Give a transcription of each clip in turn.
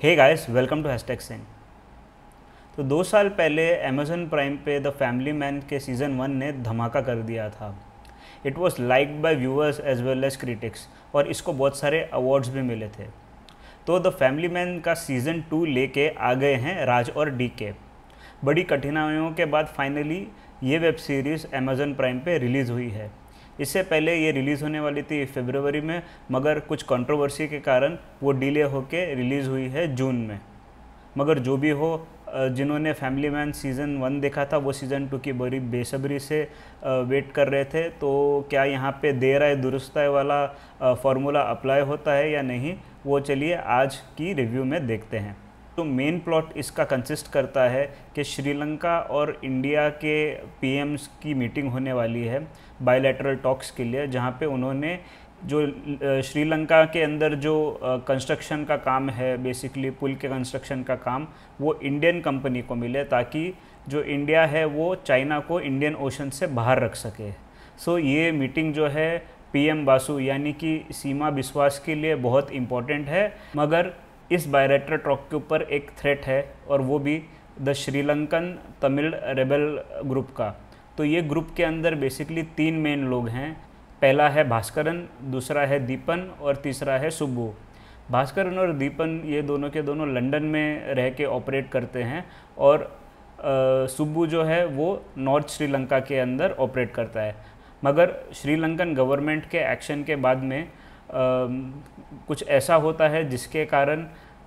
Hey guys, welcome to hashtag Singh. तो 2 साल पहले अमेज़न प्राइम पे द फैमिली मैन के सीज़न 1 ने धमाका कर दिया था। It was liked by viewers as well as critics और इसको बहुत सारे अवार्ड्स भी मिले थे। तो द फैमिली मैन का सीज़न 2 लेके आ गए हैं राज और डीके। बड़ी कठिनाइयों के बाद फाइनली ये वेब सीरीज़ अमेज़न प्राइम पे रिलीज़ हुई है। इससे पहले ये रिलीज़ होने वाली थी फरवरी में, मगर कुछ कंट्रोवर्सी के कारण वो डिले होके रिलीज़ हुई है जून में। मगर जो भी हो, जिन्होंने फैमिली मैन सीज़न 1 देखा था वो सीज़न 2 की बड़ी बेसब्री से वेट कर रहे थे। तो क्या यहाँ पे देर आए दुरुस्त आए वाला फार्मूला अप्लाई होता है या नहीं, वो चलिए आज की रिव्यू में देखते हैं। तो मेन प्लॉट इसका कंसिस्ट करता है कि श्रीलंका और इंडिया के पीएम्स की मीटिंग होने वाली है बायलैटरल टॉक्स के लिए, जहाँ पे उन्होंने जो श्रीलंका के अंदर जो कंस्ट्रक्शन का काम है, बेसिकली पुल के कंस्ट्रक्शन का काम, वो इंडियन कंपनी को मिले ताकि जो इंडिया है वो चाइना को इंडियन ओशन से बाहर रख सके। सो ये मीटिंग जो है पीएम बासु यानी कि सीमा बिस्वास के लिए बहुत इम्पोर्टेंट है। मगर इस बायलैटरल टॉक के ऊपर एक थ्रेट है और वो भी the Sri Lankan Tamil rebel group का। तो ये ग्रुप के अंदर बेसिकली 3 मेन लोग हैं। पहला है भास्करन, दूसरा है दीपन और तीसरा है सुब्बू। भास्करन और दीपन ये दोनों के दोनों लंदन में रह के ऑपरेट करते हैं और सुब्बू जो है वो नॉर्थ श्रीलंका के अंदर ऑपरेट करता है। मगर श्रीलंकन गवर्नमेंट के एक्शन के बाद में कुछ ऐसा होता है जिसके कारण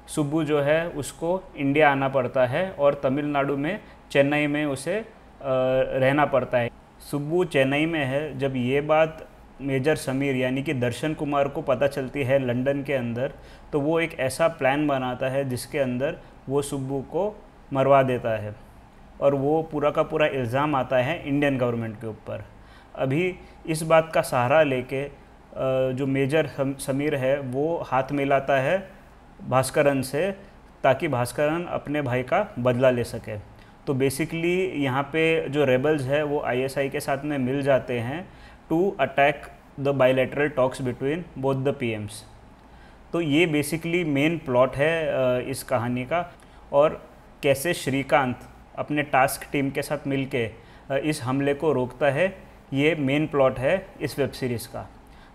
सुब्बू जो है उसको इंडिया आना पड़ता है और तमिलनाडु में चेन्नई में उसे रहना पड़ता है। सुब्बू चेन्नई में है। जब ये बात मेजर समीर यानी कि दर्शन कुमार को पता चलती है लंदन के अंदर, तो वो एक ऐसा प्लान बनाता है जिसके अंदर वो सुब्बू को मरवा देता है और वो पूरा का पूरा इल्ज़ाम आता है इंडियन गवर्नमेंट के ऊपर। अभी इस बात का सहारा लेके जो मेजर समीर है वो हाथ मिलाता है भास्करन से ताकि भास्करन अपने भाई का बदला ले सके। तो बेसिकली यहाँ पे जो रेबल्स है वो आईएसआई के साथ में मिल जाते हैं to attack the bilateral talks between both the PMs. तो ये बेसिकली मेन प्लॉट है इस कहानी का। और कैसे श्रीकांत अपने टास्क टीम के साथ मिलके इस हमले को रोकता है, ये मेन प्लॉट है इस वेब सीरीज़ का।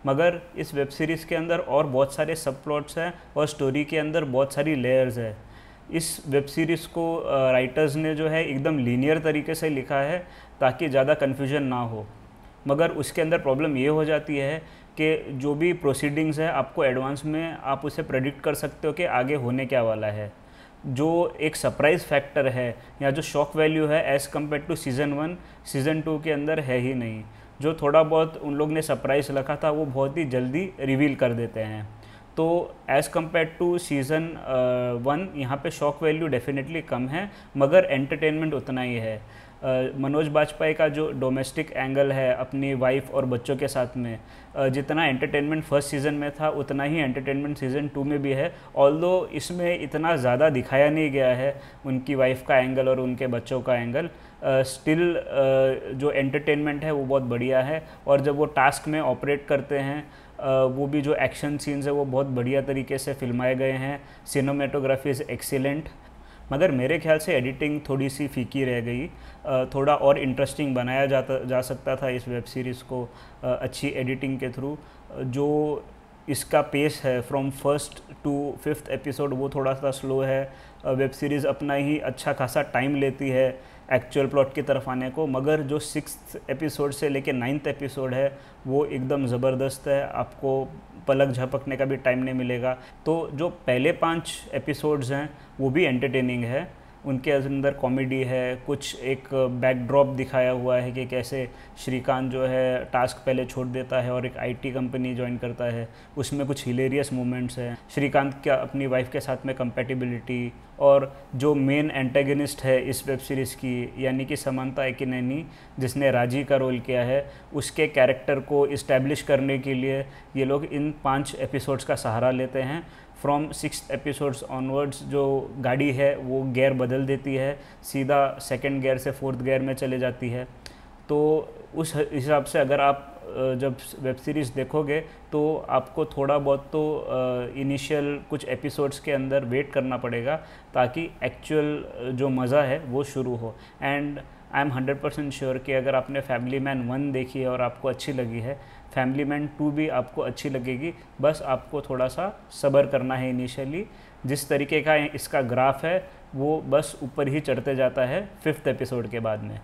मगर इस वेब सीरीज़ के अंदर और बहुत सारे सब प्लॉट्स हैं और स्टोरी के अंदर बहुत सारी लेयर्स है। इस वेब सीरीज़ को राइटर्स ने जो है एकदम लीनियर तरीके से लिखा है ताकि ज़्यादा कन्फ्यूजन ना हो। मगर उसके अंदर प्रॉब्लम ये हो जाती है कि जो भी प्रोसीडिंग्स है आपको एडवांस में आप उसे प्रेडिक्ट कर सकते हो कि आगे होने क्या वाला है। जो एक सरप्राइज़ फैक्टर है या जो शॉक वैल्यू है as compare to season 1 season 2 के अंदर है ही नहीं। जो थोड़ा बहुत उन लोग ने सरप्राइज़ रखा था वो बहुत ही जल्दी रिवील कर देते हैं। तो एज़ कम्पेयर टू सीज़न 1 यहाँ पे शॉक वैल्यू डेफिनेटली कम है, मगर एंटरटेनमेंट उतना ही है। मनोज बाजपेयी का जो डोमेस्टिक एंगल है अपनी वाइफ और बच्चों के साथ में, जितना एंटरटेनमेंट फर्स्ट सीज़न में था उतना ही एंटरटेनमेंट सीज़न 2 में भी है। ऑल्दो इसमें इतना ज़्यादा दिखाया नहीं गया है उनकी वाइफ का एंगल और उनके बच्चों का एंगल, स्टिल जो एंटरटेनमेंट है वो बहुत बढ़िया है। और जब वो टास्क में ऑपरेट करते हैं वो भी जो एक्शन सीन्स है वो बहुत बढ़िया तरीके से फिल्माए गए हैं। Cinematography is excellent. मगर मेरे ख्याल से एडिटिंग थोड़ी सी फीकी रह गई। थोड़ा और इंटरेस्टिंग बनाया जा सकता था इस वेब सीरीज़ को अच्छी एडिटिंग के थ्रू। जो इसका पेस है from first to 5th episode वो थोड़ा सा स्लो है। वेब सीरीज़ अपना ही अच्छा खासा टाइम लेती है एक्चुअल प्लॉट की तरफ आने को, मगर जो 6th एपिसोड से लेके 9th एपिसोड है वो एकदम ज़बरदस्त है। आपको पलक झपकने का भी टाइम नहीं मिलेगा। तो जो पहले 5 एपिसोड्स हैं वो भी एंटरटेनिंग है। उनके अंदर कॉमेडी है, कुछ एक बैकड्रॉप दिखाया हुआ है कि कैसे श्रीकांत जो है टास्क पहले छोड़ देता है और एक आईटी कंपनी ज्वाइन करता है। उसमें कुछ हिलेरियस मोमेंट्स हैं। श्रीकांत का अपनी वाइफ के साथ में कंपैटिबिलिटी, और जो मेन एंटेगनिस्ट है इस वेब सीरीज़ की यानी कि समंता एकिनेनी जिसने राजी का रोल किया है, उसके कैरेक्टर को इस्टेब्लिश करने के लिए ये लोग इन 5 एपिसोड्स का सहारा लेते हैं। फ्रॉम 6th एपिसोड्स ऑनवर्ड्स जो गाड़ी है वो गियर बदल देती है, सीधा 2nd गियर से 4th गियर में चले जाती है। तो उस हिसाब से अगर आप जब वेब सीरीज़ देखोगे तो आपको थोड़ा बहुत तो इनिशियल कुछ एपिसोड्स के अंदर वेट करना पड़ेगा ताकि एक्चुअल जो मज़ा है वो शुरू हो। एंड आई एम 100% श्योर कि अगर आपने फैमिली मैन 1 देखी है और आपको अच्छी लगी है, फैमिली मैन 2 भी आपको अच्छी लगेगी। बस आपको थोड़ा सा सब्र करना है इनिशियली। जिस तरीके का इसका ग्राफ है वो बस ऊपर ही चढ़ते जाता है 5th एपिसोड के बाद में।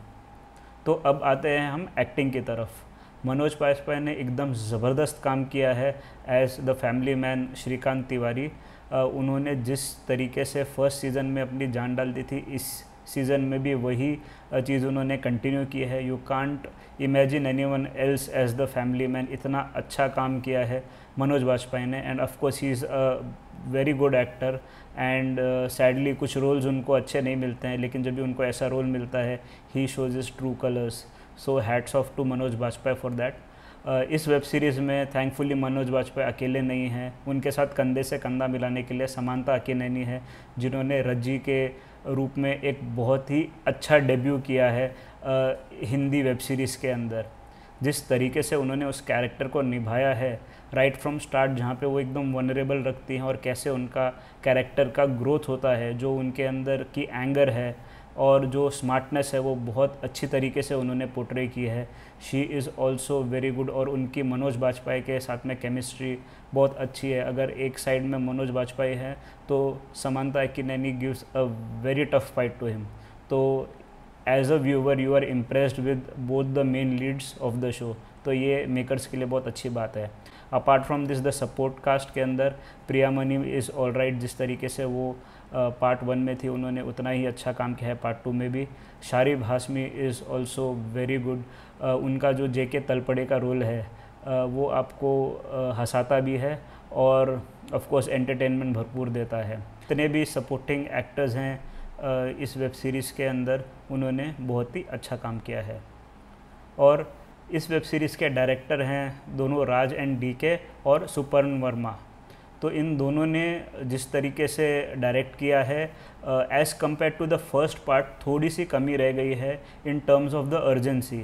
तो अब आते हैं हम एक्टिंग की तरफ। मनोज बाजपेयी ने एकदम ज़बरदस्त काम किया है as the family man Shrikant Tiwari. उन्होंने जिस तरीके से फर्स्ट सीज़न में अपनी जान डाल दी थी, इस सीज़न में भी वही चीज़ उन्होंने कंटिन्यू की है। You can't imagine anyone else as the family man. इतना अच्छा काम किया है मनोज बाजपेयी ने। And of course he is a very good actor and sadly कुछ रोल्स उनको अच्छे नहीं मिलते हैं, लेकिन जब भी उनको ऐसा रोल मिलता है ही shows his true colours. So hats off to Manoj Bajpayee for that. इस वेब सीरीज़ में थैंकफुली मनोज बाजपेयी अकेले नहीं हैं, उनके साथ कंधे से कंधा मिलाने के लिए समांता अकेलेनी है, जिन्होंने रज्जी के रूप में एक बहुत ही अच्छा डेब्यू किया है हिंदी वेब सीरीज़ के अंदर। जिस तरीके से उन्होंने उस कैरेक्टर को निभाया है राइट फ्रॉम स्टार्ट, जहाँ पे वो एकदम वनरेबल रखती हैं और कैसे उनका कैरेक्टर का ग्रोथ होता है, जो उनके अंदर की एंगर है और जो स्मार्टनेस है वो बहुत अच्छी तरीके से उन्होंने पोर्ट्रे की है। She is also very good. और उनकी मनोज बाजपेयी के साथ में केमिस्ट्री बहुत अच्छी है। अगर एक साइड में मनोज बाजपेयी है तो Samantha Akkineni gives a very tough fight to him. तो as a viewer you are impressed with both the main leads of the show. तो ये मेकर्स के लिए बहुत अच्छी बात है। Apart from this the support cast के अंदर प्रियामणि इज़ ऑल राइट। जिस तरीके से वो पार्ट 1 में थी उन्होंने उतना ही अच्छा काम किया है पार्ट 2 में भी। Sharib Hashmi is also very good. उनका जो जेके तलपड़े का रोल है वो आपको हंसाता भी है और ऑफ कोर्स एंटरटेनमेंट भरपूर देता है। जितने भी सपोर्टिंग एक्टर्स हैं इस वेब सीरीज़ के अंदर उन्होंने बहुत ही अच्छा काम किया है। और इस वेब सीरीज़ के डायरेक्टर हैं दोनों राज एंड डीके और सुपर्ण वर्मा। तो इन दोनों ने जिस तरीके से डायरेक्ट किया है as compare to the first part थोड़ी सी कमी रह गई है in terms of the urgency.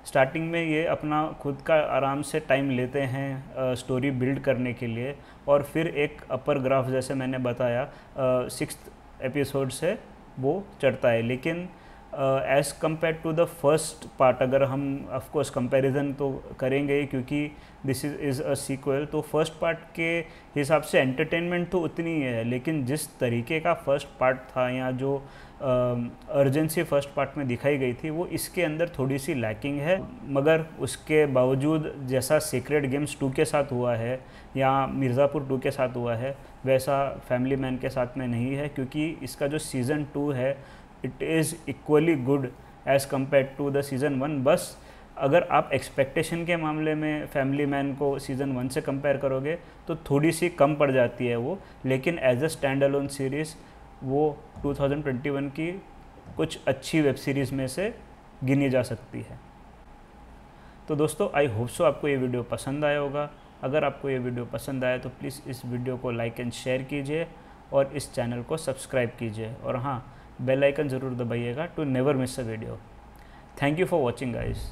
Starting में ये अपना खुद का आराम से टाइम लेते हैं स्टोरी बिल्ड करने के लिए, और फिर एक अपर ग्राफ जैसे मैंने बताया 6th एपिसोड से वो चढ़ता है। लेकिन as compare to the first part अगर हम ऑफ कोर्स कंपैरिजन तो करेंगे ही, क्योंकि दिस इज़ अ सीक्वल, तो फर्स्ट पार्ट के हिसाब से एंटरटेनमेंट तो उतनी ही है, लेकिन जिस तरीके का फर्स्ट पार्ट था या जो अर्जेंसी फर्स्ट पार्ट में दिखाई गई थी वो इसके अंदर थोड़ी सी लैकिंग है। मगर उसके बावजूद जैसा सीक्रेट गेम्स 2 के साथ हुआ है या मिर्ज़ापुर 2 के साथ हुआ है वैसा फैमिली मैन के साथ में नहीं है, क्योंकि इसका जो सीज़न 2 है it is equally good as compare to the season 1। बस अगर आप एक्सपेक्टेशन के मामले में फैमिली मैन को सीज़न 1 से कंपेयर करोगे तो थोड़ी सी कम पड़ जाती है वो, लेकिन as a stand alone series वो 2021 की कुछ अच्छी वेब सीरीज़ में से गिनी जा सकती है। तो दोस्तों आई होप सो आपको ये वीडियो पसंद आया होगा। अगर आपको ये वीडियो पसंद आया तो प्लीज़ इस वीडियो को लाइक एंड शेयर कीजिए और इस चैनल को सब्सक्राइब कीजिए, और हाँ बेल आइकन ज़रूर दबाइएगा to never miss a video. Thank you for watching guys.